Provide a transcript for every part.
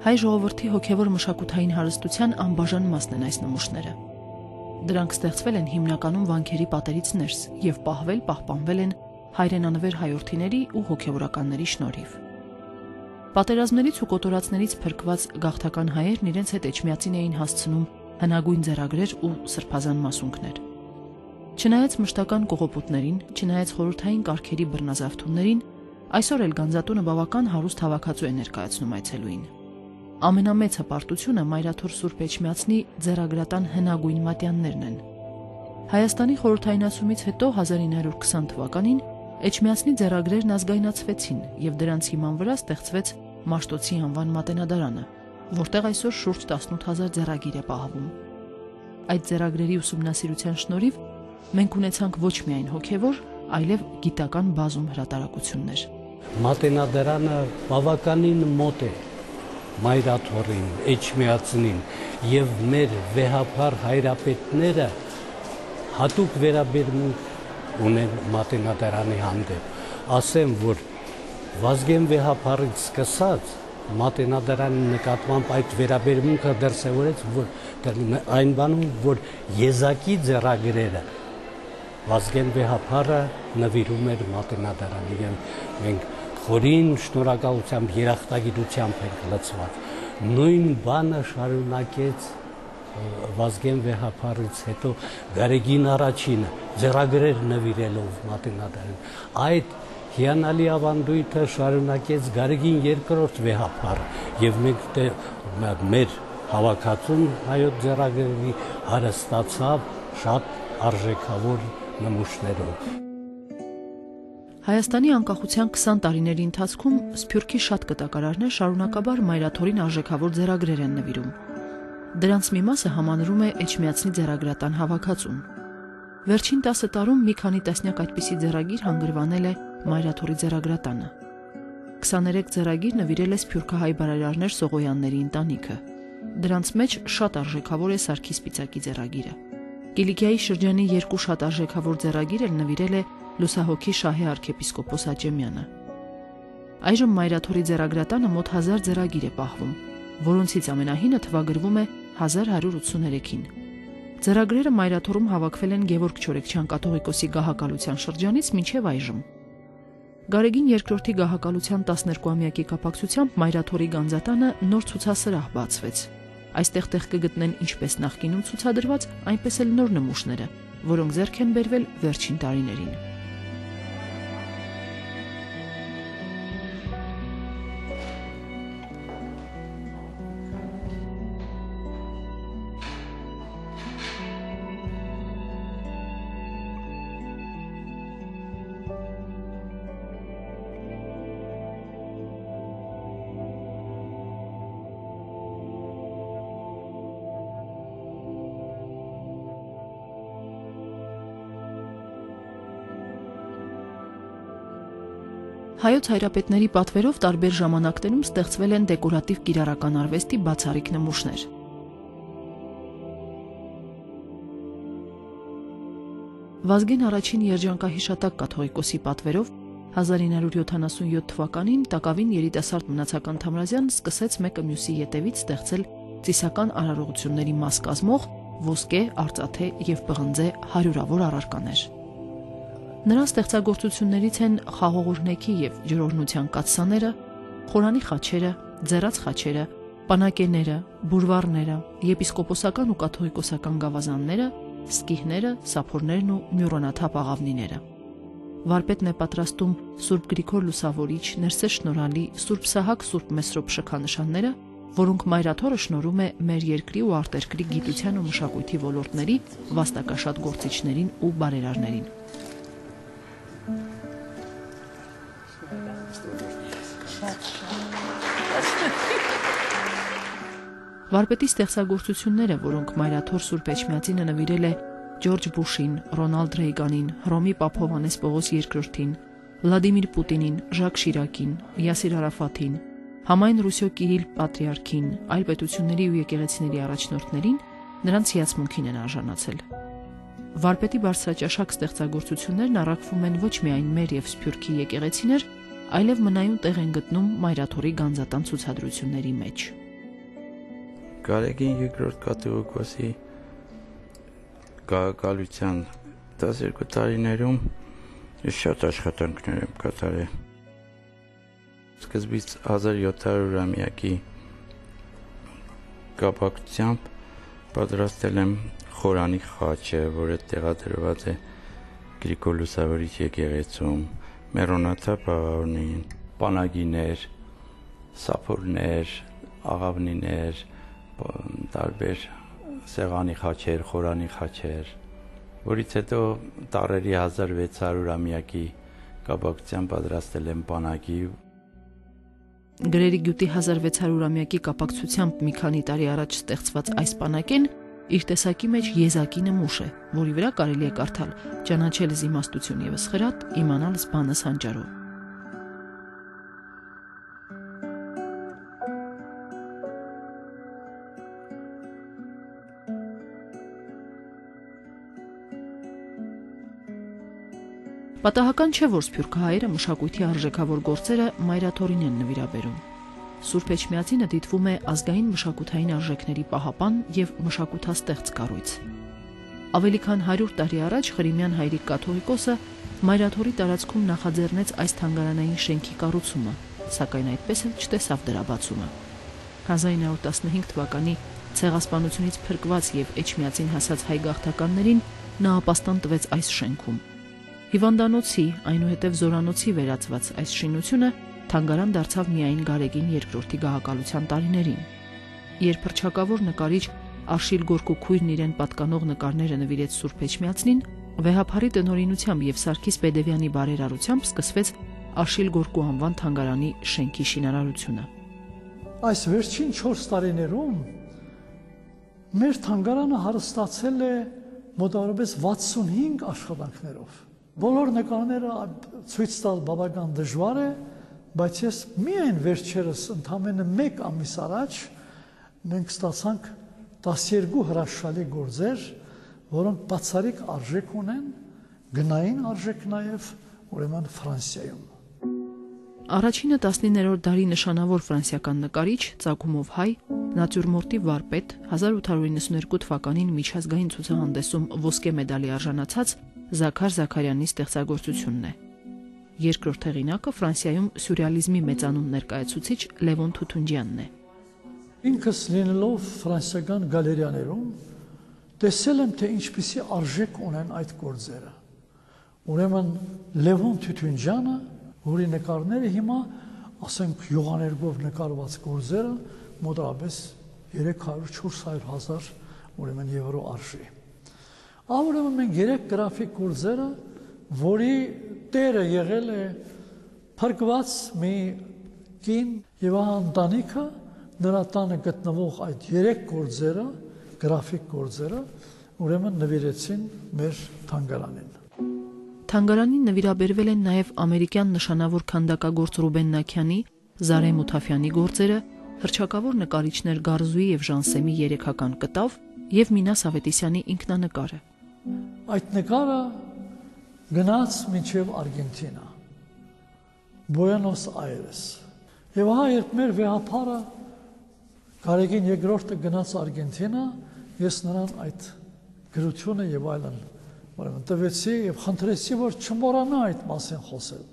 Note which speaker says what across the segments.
Speaker 1: Հայ ժողովրդի հոգևոր մշակութային հարստության անբաժան մասն են այս նմուշները։ Դրանք ստեղծվել են հիմնականում վանքերի պատերից ներս եւ պահպանվել են հայրենանվեր հայրենիների ու հոգևորականների շնորհիվ։ Պատերազմներից ու կոտորածներից փրկված գաղթական հայերն իրենց հետ Էջմիածին էին հասցնում հնագույն ձեռագրեր ու սրբազան մասունքներ։ Չնայած մշտական կողոպուտներին, չնայած խորհրդային կարգերի բռնազավթումներին, այսօր էլ Գանձատունը բավական հարուստ հավաքածու է ներկայացնում այցելուին։ Ամենամեծ հպարտությունը Մայրաթոր Սուրբ Էջմիածնի ձեռագրատան հնագույն մատյաններն են։ Հայաստանի խորհրդայնացումից հետո 1920 թվականին Էջմիածնի ձեռագրերն ազգայնացվեցին եւ դրանց հիման վրա ստեղծվեց Մաշտոցի անվան մատենադարանը, որտեղ այսօր շուրջ 18000 ձեռագիր է պահվում։ Այդ ձեռագրերի ուսումնասիրության շնորհիվ մենք ունեցանք ոչ միայն հոգևոր, այլև գիտական բազում հրատարակություններ։
Speaker 2: Մատենադարանը բավականին մոտ է Մայրաթորին, Էջմիածնին եւ մեր վեհափառ հայրապետները հատուկ վերաբերմունք ունեն Մատենադարանի հանդեպ։ Ասեմ, որ Վազգեն վեհափառից սկսած Մատենադարանի նկատմամբ այդ վերաբերմունքը դրսևորեց, որ այն բանում, որ եզակի ձեռագրերը Վազգեն վեհափառը նվիրում էր Մատենադարանի եւ մենք խորին շնորհակալությամբ երախտագիտությամբ ենք լցված։ Նույն բանը շարունակեց Վազգեն վեհափառից հետո Գարեգին առաջինը ձեռագրեր նվիրելով Մատենադարին։ Այդ հիանալի ավանդույթը շարունակեց Գարեգին երկրորդ վեհափառը եւ մենք մեր հավաքածուն հայոց ձեռագրերի հարստացավ շատ արժեքավոր նմուշներով։
Speaker 1: Հայաստանի անկախության 20 տարիների ընթացքում Սփյուռքի շատ կտակարարներ շարունակաբար Մայրաթորին արժեքավոր ձեռագրեր են նվիրում։ Դրանց մի մասը համանրում է Էջմիածնի ձեռագրատան հավաքածուն։ Վերջին 10 տարում մի քանի տասնյակ այդպիսի ձեռագիր հանգրվանել է Մայրաթորի ձեռագրատանը։ 23 ձեռագիր նվիրել է սփյուռքահայ բարերարներ Սողոյանների ընտանիքը։ Դրանց մեջ շատ արժեքավոր է Սարգիս Պիծակի ձեռագիրը։ Կիլիկիայի շրջանի 2 շատ արժեքավոր ձեռագիր էլ նվիրել է Լուսահոգի Շահե arczepiskopos Աճեմյանը։ Այժմ Մայրաթորի ձեռագրատանը մոտ 1000 ձեռագիր է պահվում, որոնցից ամենահինը թվագրվում է 1183-ին։ Ձեռագրերը Մայրաթորում հավաքվել են Գևորգ Չորեքչյան կաթողիկոսի գահակալության շրջանից մինչև այժմ։ Գարեգին II-ի գահակալության 12-ամյակի կապակցությամբ Մայրաթորի Գանձատանը նոր ցուցասրահ բացվեց։ Այստեղ տեղ կգտնեն ինչպես նախկինում ցուցադրված, այնպես էլ նոր նմուշները, որոնք ձեռք են բերվել վերջին տարիներին։ Հայոց հայրապետների պատվերով տարբեր ժամանակներում ստեղծվել են դեկորատիվ կիրառական արվեստի բացառիկ նմուշներ։ Վազգեն առաջին երջանկահիշատակ կաթողիկոսի պատվերով 1977 թվականին տակավին երիտասարդ մնացական Թամրազյանն սկսեց մեկը մյուսի ետևից ստեղծել ծիսական արարողությունների մաս կազմող ոսկե, արծաթե եւ պղնձե հարյուրավոր առարկաներ։ Նրա ստեղծագործություններից են խաղողորնեքի եւ ջրօրնության կաթսաները, խորանի խաչերը, ձեռած խաչերը, պանակեները, բուրվառները, եպիսկոպոսական ու կաթողիկոսական գավազանները, սկիհները, սափորներն ու մյուրոնաթափ աղավնիները։ Վարպետն է պատրաստում Սուրբ Գրիգոր Լուսավորիչ, Ներսես Շնորհալի, Սուրբ Սահակ, Սուրբ Մեսրոպ շքանշանները, որոնք Մայրաթորը շնորհում է մեր երկրի ու արտերկրի գիտության ու մշակույթի ոլորտների վաստակաշատ գործիչներին ու բարերարներին։ Վարպետի ստեղծագործությունները, որոնք Մայրաթոր Սուրբ Էջմիածինը նվիրել է Ջորջ Բուշին, Ռոնալդ Ռեյգանին, Հռոմի Պապ Հովհաննես Պողոս II-ին, Վլադիմիր Պուտինին, Ժակ Շիրակին, Յասիր Արաֆաթին, համայն Ռուսիո Կիրիլ Պատրիարքին, այլ պետությունների ու եկեղեցիների առաջնորդներին, նրանց հիացմունքին են արժանացել։ Վարպետի բարձրաճաշակ ստեղծագործություններն առաքվում են ոչ միայն մեր եւ Սփյուռքի եկեղեցիներ, այլև մնայուն տեղ են գտնում Մայրաթորի Գանձատան ցուցադրությունների մեջ։
Speaker 3: Գարեգին երկրորդ կատեգորիայի գաղակալության 12 տարիներում շատ աշխատանքներ եմ կատարել։ Սկզբից 1700-ամյակի կապակցությամբ պատրաստել եմ խորանի խաչը, որը տեղադրված է Գրիգոր Լուսավորիչ եկեղեցում, Մերոնաթափ աղավնին, պանագիներ, սափորներ, աղավնիներ, տարբեր սեղանի խաչեր, խորանի խաչեր, որից հետո տարերի 1600-ամյակի կապակցությամբ պատրաստել եմ պանագի։
Speaker 1: Գրերի գյուտի 1600-ամյակի կապակցությամբ մի քանի տարի առաջ ստեղծված այս պանակեն իր տեսակի մեջ եզակի նմուշ է, որի վրա կարելի է կարդալ «Ճանաչել իմաստություն ևս խրատ, իմանալ զբանս հանճարով»։ Պատահական չէ, որ սփյուռքահայերը մշակույթի արժեքավոր գործերը մայրաթորին են նվիրաբերում։ Սուրբ Էջմիածինը դիտվում է ազգային մշակութային արժեքների պահապան և մշակութաստեղծ կառույց։ Ավելի քան 100 տարի առաջ Ղրիմյան հայրիկ կաթողիկոսը մայրաթորի տարածքում նախաձեռնեց այս թանգարանային շենքի կառուցումը, սակայն այդպես էլ չտեսավ դրա բացումը։ 1915 թվականի ցեղասպանությունից փրկված և Էջմիածին հասած հայ գաղթականներին նա ապաստան տվեց այս շենքում։ Հիվանդանոցի, այնուհետև զորանոցի վերածված այս շինությունը թանգարան դարձավ միայն Գարեգին II գահակալության տարիներին։ Երբ հռչակավոր նկարիչ Աշիլ Գորկու քույրն իրեն պատկանող նկարները նվիրեց Սուրբ Էջմիածնին, Վեհափարի տնօրինությամբ և Սարգիս Բեդևյանի բարերարությամբ սկսվեց Աշիլ Գորկու անվան թանգարանի շենքի շինարարությունը։
Speaker 4: Այս վերջին 4 տարիներում մեր թանգարանը հարստացել է մոտավորապես 65 աշխատանքներով։ Բոլոր նկարները ցույց տալ բավական դժվար է, բայց ես միայն վերջերս ընդամենը 1 ամիս առաջ մենք ստացանք 12 հրաշալի գործեր, որոնք բացառիկ արժեք ունեն, գնային արժեք նաև ուրեմն Ֆրանսիայում։
Speaker 1: Առաջինը 19-րդ դարի նշանավոր ֆրանսիական նկարիչ, ծագումով հայ, նատյուրմորտի վարպետ, 1892 թվականին միջազգային ցուցահանդեսում ոսկե մեդալի արժանացած Զաքար Զաքարյանի ստեղծագործությունն է։ Երկրորդ հեղինակը Ֆրանսիայում սյուրռեալիզմի մեծանուն ներկայացուցիչ Լևոն Թութունջյանն է։
Speaker 4: Ինքս լինելով ֆրանսիական գալերիաներում տեսել եմ, թե ինչպիսի արժեք ունեն այդ գործերը։ Ուրեմն Լևոն Թութունջյանը, որի նկարները հիմա, ասենք, յուղաներգով նկարված գործերը մոտավորապես 300-400 հազար ուրեմն եվրո արժի։ Ուրեմն մենք 3 գրաֆիկ գործերը, որի տերը եղել է փրկված մի կին եւ ընտանիքը, նրա տանը գտնվող այդ 3 գործերը, գրաֆիկ գործերը, ուրեմն նվիրեցին մեր թանգարանին։
Speaker 1: Թանգարանին նվիրաբերվել են նաև ամերիկյան նշանավոր քանդակագործ Ռուբեն Նաքյանի, Զարե Մութաֆյանի գործերը, հռչակավոր նկարիչներ Գարզուի եւ Ժանսեմի երեքական կտավ եւ Մինաս Ավետիսյանի ինքնանկարը։
Speaker 4: Այդ նկարը գնաց մինչև Արգենտինա, Բուենոս Այրես։ Եվ ահա երբ մեր վեհափարը Գարեգին II գնաց Արգենտինա, ես նրան այդ գրությունը եւ այլն ուրեմն տվեցի եւ խնդրեցի, որ չմոռանա այդ մասին խոսել։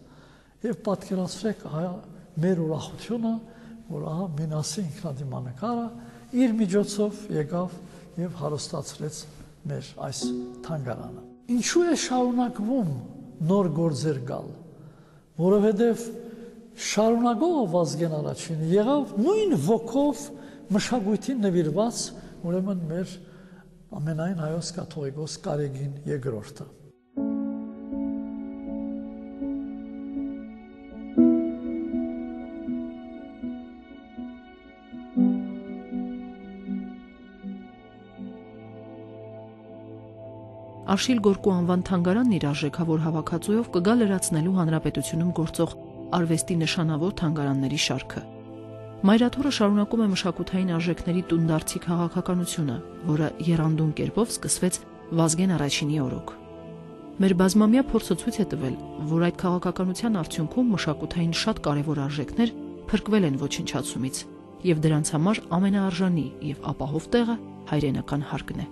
Speaker 4: Եվ պատկերացրեք մեր ուրախությունը, որ ահա Մինասի ինքնադիմանկարը իր միջոցով եկավ եւ հարստացրեց մեր այս թանգարանը։ Ինչու է շարունակվում նոր գործեր գալ, որովհետև շարունակողը Վազգեն առաջինը եղավ նույն ոգով մշակույթին նվիրված ուրեմն մեր ամենայն հայոց կաթողիկոս Գարեգին II-ը։
Speaker 1: Աշիլ Գորկու անվան թանգարանն իր արժեքավոր հավաքածուով կգա լրացնելու հանրապետությունում գործող արվեստի նշանավոր թանգարանների շարքը։ Մայրաթորը շարունակում է մշակութային արժեքների տունդարձի քաղաքականությունը, որը եռանդուն կերպով սկսվեց Վազգեն առաջինի օրոք։ Մեր բազմամյա փորձը ցույց է տվել, որ այդ քաղաքականության արդյունքում մշակութային շատ կարևոր արժեքներ փրկվել են ոչնչացումից եւ դրանց համար ամենաարժանի եւ ապահով տեղը հայրենական հարկն է։